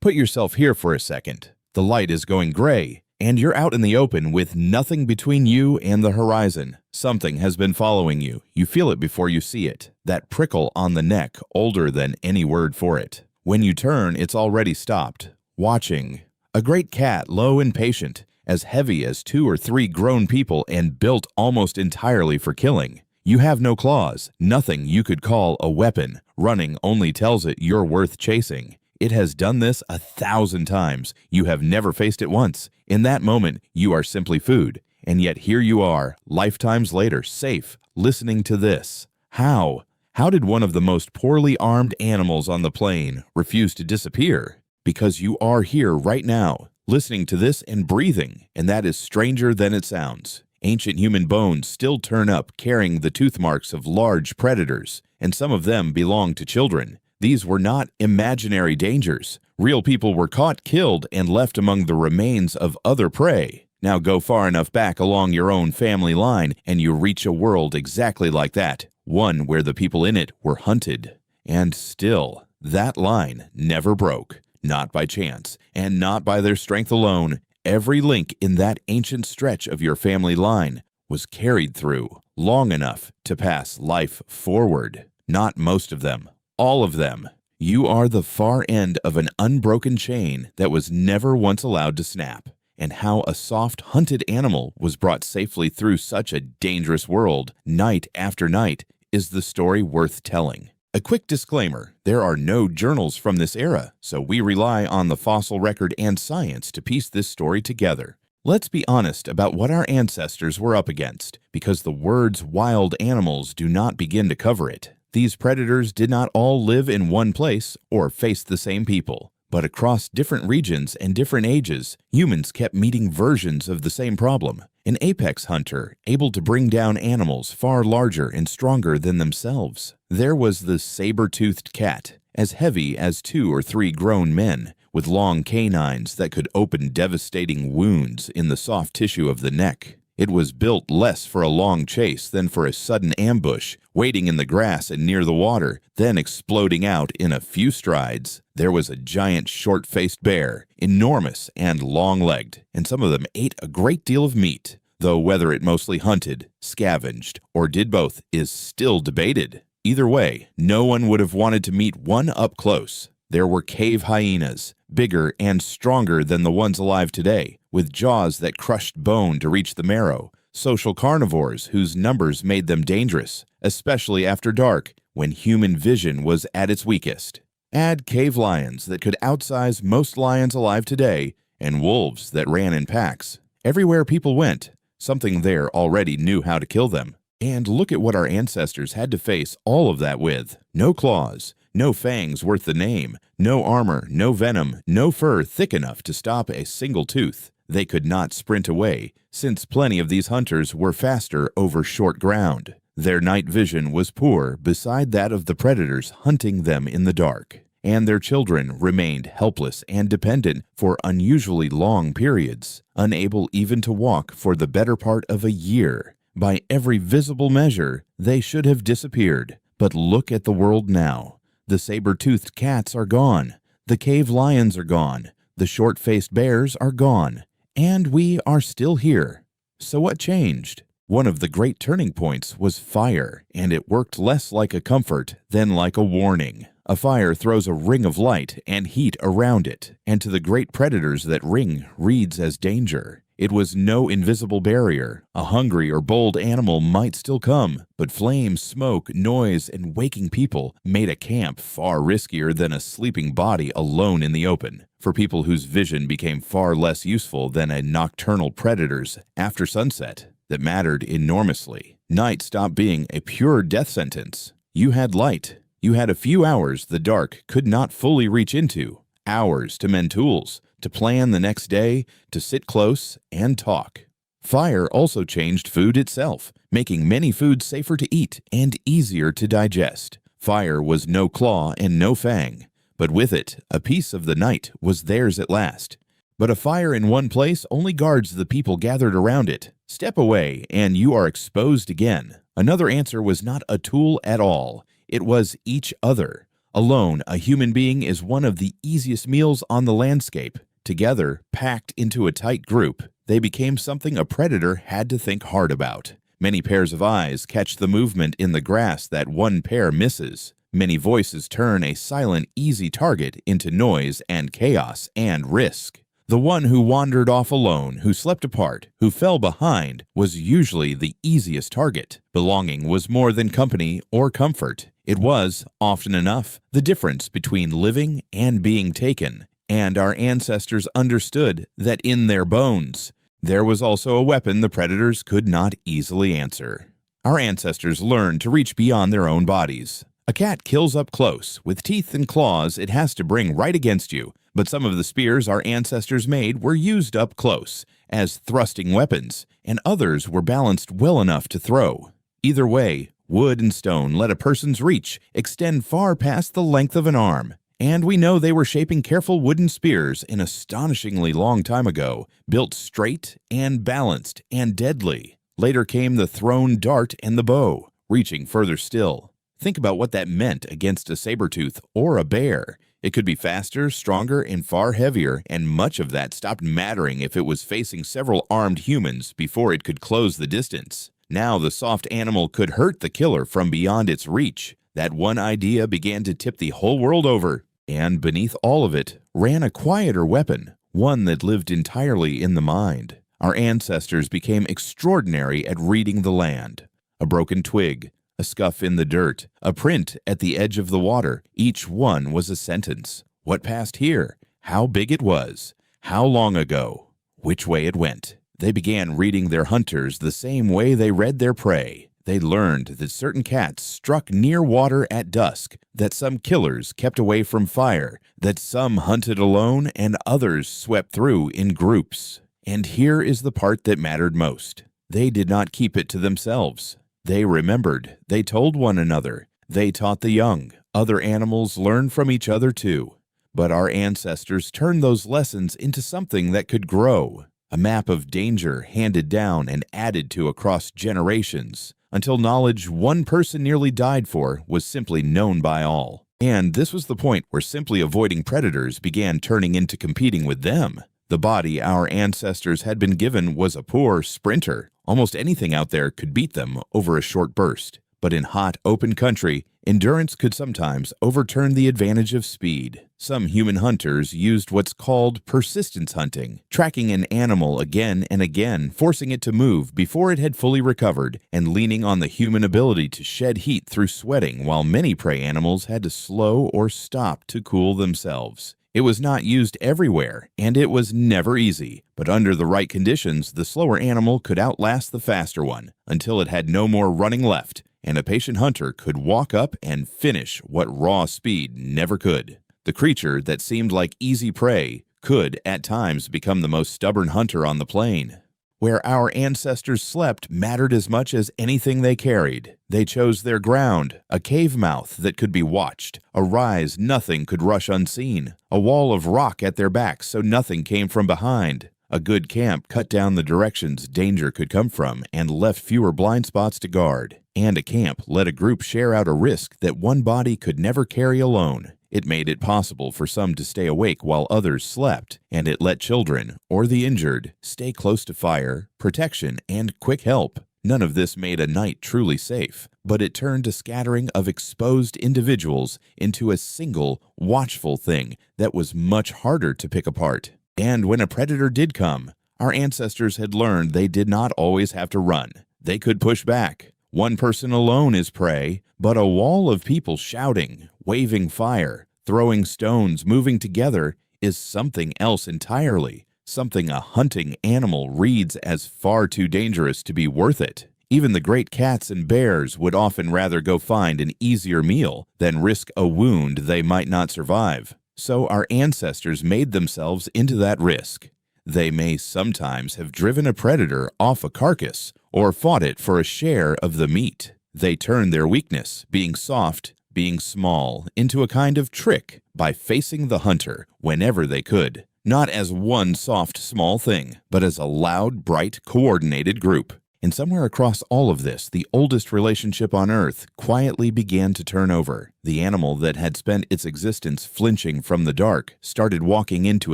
Put yourself here for a second. The light is going gray, and you're out in the open with nothing between you and the horizon. Something has been following you. You feel it before you see it. That prickle on the neck, older than any word for it. When you turn, it's already stopped, watching. A great cat, low and patient, as heavy as 2 or 3 grown people and built almost entirely for killing. You have no claws, nothing you could call a weapon. Running only tells it you're worth chasing. It has done this 1,000 times. You have never faced it once. In that moment, you are simply food. And yet here you are, lifetimes later, safe, listening to this. How? How did one of the most poorly armed animals on the plain refuse to disappear? Because you are here right now, listening to this and breathing, and that is stranger than it sounds. Ancient human bones still turn up carrying the tooth marks of large predators, and some of them belong to children. These were not imaginary dangers. Real people were caught, killed, and left among the remains of other prey. Now go far enough back along your own family line, and you reach a world exactly like that, one where the people in it were hunted. And still, that line never broke, not by chance, and not by their strength alone. Every link in that ancient stretch of your family line was carried through long enough to pass life forward. Not most of them, all of them. You are the far end of an unbroken chain that was never once allowed to snap. And how a soft, hunted animal was brought safely through such a dangerous world, night after night, is the story worth telling. A quick disclaimer, there are no journals from this era, so we rely on the fossil record and science to piece this story together. Let's be honest about what our ancestors were up against, because the words wild animals do not begin to cover it. These predators did not all live in one place or face the same people, but across different regions and different ages, humans kept meeting versions of the same problem. An apex hunter able to bring down animals far larger and stronger than themselves. There was the saber-toothed cat, as heavy as 2 or 3 grown men, with long canines that could open devastating wounds in the soft tissue of the neck. It was built less for a long chase than for a sudden ambush, waiting in the grass and near the water, then exploding out in a few strides. There was a giant short-faced bear, enormous and long-legged, and some of them ate a great deal of meat, though whether it mostly hunted, scavenged, or did both is still debated. Either way, no one would have wanted to meet one up close. There were cave hyenas, bigger and stronger than the ones alive today, with jaws that crushed bone to reach the marrow, social carnivores whose numbers made them dangerous, especially after dark, when human vision was at its weakest. Add cave lions that could outsize most lions alive today, and wolves that ran in packs. Everywhere people went, something there already knew how to kill them. And look at what our ancestors had to face all of that with. No claws, no fangs worth the name, no armor, no venom, no fur thick enough to stop a single tooth. They could not sprint away, since plenty of these hunters were faster over short ground. Their night vision was poor beside that of the predators hunting them in the dark, and their children remained helpless and dependent for unusually long periods, unable even to walk for the better part of a year. By every visible measure, they should have disappeared. But look at the world now. The saber-toothed cats are gone. The cave lions are gone. The short-faced bears are gone. And we are still here. So what changed? One of the great turning points was fire, and it worked less like a comfort than like a warning. A fire throws a ring of light and heat around it, and to the great predators that ring reads as danger. It was no invisible barrier. A hungry or bold animal might still come, but flame, smoke, noise, and waking people made a camp far riskier than a sleeping body alone in the open, for people whose vision became far less useful than a nocturnal predator's after sunset. That mattered enormously. Night stopped being a pure death sentence. You had light. You had a few hours the dark could not fully reach into, hours to mend tools, to plan the next day, to sit close and talk. Fire also changed food itself, making many foods safer to eat and easier to digest. Fire was no claw and no fang, but with it, a piece of the night was theirs at last. But a fire in one place only guards the people gathered around it. Step away, and you are exposed again. Another answer was not a tool at all. It was each other. Alone, a human being is one of the easiest meals on the landscape. Together, packed into a tight group, they became something a predator had to think hard about. Many pairs of eyes catch the movement in the grass that one pair misses. Many voices turn a silent, easy target into noise and chaos and risk. The one who wandered off alone, who slept apart, who fell behind, was usually the easiest target. Belonging was more than company or comfort. It was, often enough, the difference between living and being taken. And our ancestors understood that in their bones, there was also a weapon the predators could not easily answer. Our ancestors learned to reach beyond their own bodies. A cat kills up close. With teeth and claws, it has to bring right against you. But some of the spears our ancestors made were used up close as thrusting weapons, and others were balanced well enough to throw. Either way, wood and stone let a person's reach extend far past the length of an arm. And we know they were shaping careful wooden spears an astonishingly long time ago, built straight and balanced and deadly. Later came the thrown dart and the bow, reaching further still. Think about what that meant against a saber-tooth or a bear. It could be faster, stronger, and far heavier, and much of that stopped mattering if it was facing several armed humans before it could close the distance. Now the soft animal could hurt the killer from beyond its reach. That one idea began to tip the whole world over. And beneath all of it ran a quieter weapon, one that lived entirely in the mind. Our ancestors became extraordinary at reading the land. A broken twig, a scuff in the dirt, a print at the edge of the water, each one was a sentence. What passed here? How big it was? How long ago? Which way it went? They began reading their hunters the same way they read their prey. They learned that certain cats struck near water at dusk, that some killers kept away from fire, that some hunted alone and others swept through in groups. And here is the part that mattered most. They did not keep it to themselves. They remembered. They told one another. They taught the young. Other animals learned from each other too. But our ancestors turned those lessons into something that could grow. A map of danger handed down and added to across generations, until knowledge one person nearly died for was simply known by all. And this was the point where simply avoiding predators began turning into competing with them. The body our ancestors had been given was a poor sprinter. Almost anything out there could beat them over a short burst. But in hot, open country, endurance could sometimes overturn the advantage of speed. Some human hunters used what's called persistence hunting, tracking an animal again and again, forcing it to move before it had fully recovered, and leaning on the human ability to shed heat through sweating, while many prey animals had to slow or stop to cool themselves. It was not used everywhere, and it was never easy, but under the right conditions, the slower animal could outlast the faster one, until it had no more running left, and a patient hunter could walk up and finish what raw speed never could. The creature that seemed like easy prey could, at times, become the most stubborn hunter on the plain. Where our ancestors slept mattered as much as anything they carried. They chose their ground, a cave mouth that could be watched, a rise nothing could rush unseen, a wall of rock at their backs so nothing came from behind. A good camp cut down the directions danger could come from and left fewer blind spots to guard. And a camp let a group share out a risk that one body could never carry alone. It made it possible for some to stay awake while others slept, and it let children, or the injured, stay close to fire, protection, and quick help. None of this made a night truly safe, but it turned a scattering of exposed individuals into a single, watchful thing that was much harder to pick apart. And when a predator did come, our ancestors had learned they did not always have to run. They could push back. One person alone is prey, but a wall of people shouting, waving fire, throwing stones, moving together is something else entirely, something a hunting animal reads as far too dangerous to be worth it. Even the great cats and bears would often rather go find an easier meal than risk a wound they might not survive. So our ancestors made themselves into that risk. They may sometimes have driven a predator off a carcass or fought it for a share of the meat. They turned their weakness, being soft, being small, into a kind of trick by facing the hunter whenever they could, not as one soft, small thing, but as a loud, bright, coordinated group. And somewhere across all of this, the oldest relationship on Earth quietly began to turn over. The animal that had spent its existence flinching from the dark started walking into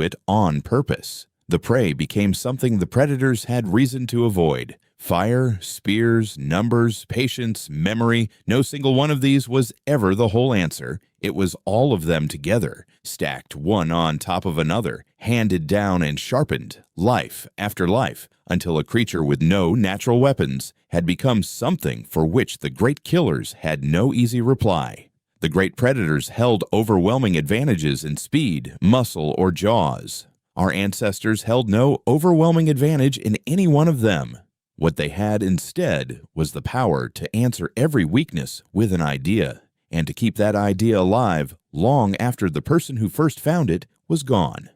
it on purpose. The prey became something the predators had reason to avoid. Fire, spears, numbers, patience, memory, no single one of these was ever the whole answer. It was all of them together, stacked one on top of another, handed down and sharpened, life after life, until a creature with no natural weapons had become something for which the great killers had no easy reply. The great predators held overwhelming advantages in speed, muscle, or jaws. Our ancestors held no overwhelming advantage in any one of them. What they had instead was the power to answer every weakness with an idea, and to keep that idea alive long after the person who first found it was gone.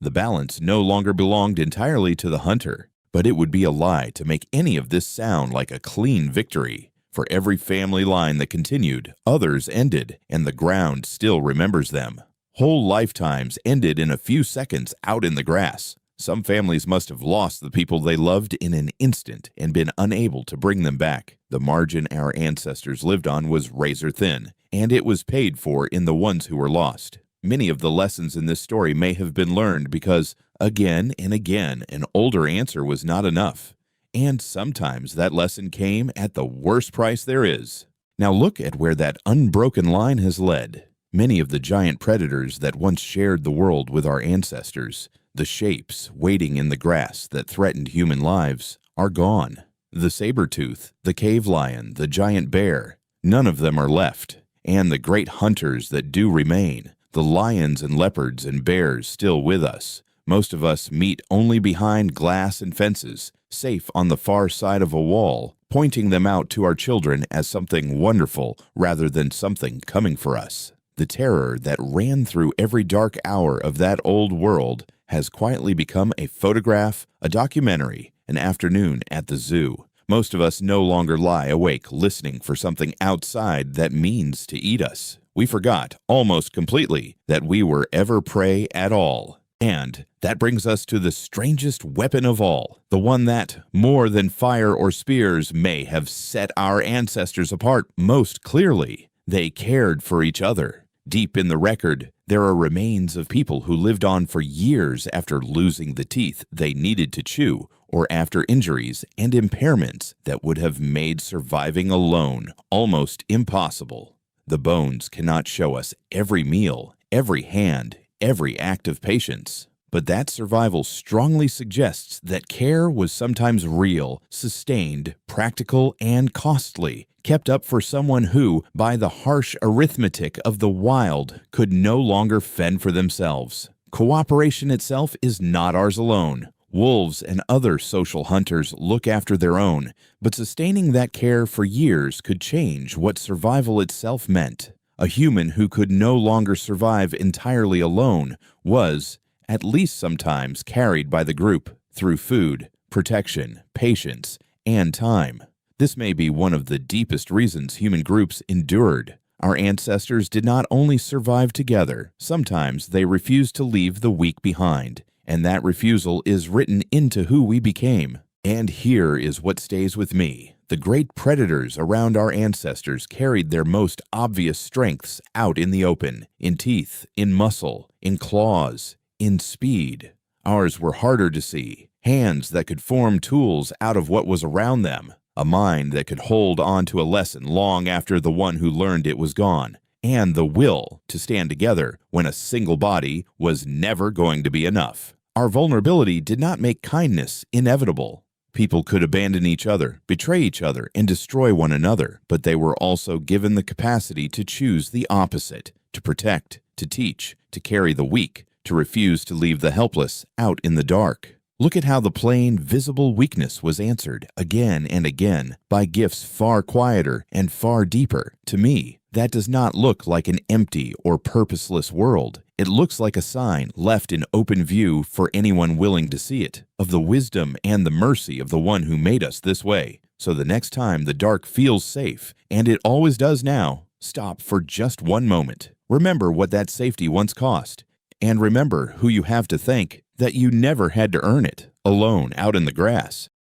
The balance no longer belonged entirely to the hunter, but it would be a lie to make any of this sound like a clean victory. For every family line that continued, others ended, and the ground still remembers them. Whole lifetimes ended in a few seconds out in the grass. Some families must have lost the people they loved in an instant and been unable to bring them back. The margin our ancestors lived on was razor thin, and it was paid for in the ones who were lost. Many of the lessons in this story may have been learned because, again and again, an older answer was not enough. And sometimes that lesson came at the worst price there is. Now look at where that unbroken line has led. Many of the giant predators that once shared the world with our ancestors, the shapes waiting in the grass that threatened human lives, are gone. The saber-toothed, the cave lion, the giant bear, none of them are left. And the great hunters that do remain, the lions and leopards and bears still with us. Most of us meet only behind glass and fences, safe on the far side of a wall, pointing them out to our children as something wonderful rather than something coming for us. The terror that ran through every dark hour of that old world has quietly become a photograph, a documentary, an afternoon at the zoo. Most of us no longer lie awake listening for something outside that means to eat us. We forgot, almost completely, that we were ever prey at all. And that brings us to the strangest weapon of all, the one that, more than fire or spears, may have set our ancestors apart most clearly. They cared for each other. Deep in the record, there are remains of people who lived on for years after losing the teeth they needed to chew, or after injuries and impairments that would have made surviving alone almost impossible. The bones cannot show us every meal, every hand, every act of patience. But that survival strongly suggests that care was sometimes real, sustained, practical, and costly, kept up for someone who, by the harsh arithmetic of the wild, could no longer fend for themselves. Cooperation itself is not ours alone. Wolves and other social hunters look after their own, but sustaining that care for years could change what survival itself meant. A human who could no longer survive entirely alone was, at least sometimes, carried by the group through food, protection, patience, and time. This may be one of the deepest reasons human groups endured. Our ancestors did not only survive together, sometimes they refused to leave the weak behind, and that refusal is written into who we became. And here is what stays with me. The great predators around our ancestors carried their most obvious strengths out in the open, in teeth, in muscle, in claws, in speed. Ours were harder to see, hands that could form tools out of what was around them, a mind that could hold on to a lesson long after the one who learned it was gone, and the will to stand together when a single body was never going to be enough. Our vulnerability did not make kindness inevitable. People could abandon each other, betray each other, and destroy one another, but they were also given the capacity to choose the opposite, to protect, to teach, to carry the weak, to refuse to leave the helpless out in the dark. Look at how the plain, visible weakness was answered again and again by gifts far quieter and far deeper. To me, that does not look like an empty or purposeless world. It looks like a sign left in open view for anyone willing to see it, of the wisdom and the mercy of the one who made us this way. So the next time the dark feels safe, and it always does now, stop for just one moment. Remember what that safety once cost. And remember who you have to thank that you never had to earn it, alone out in the grass.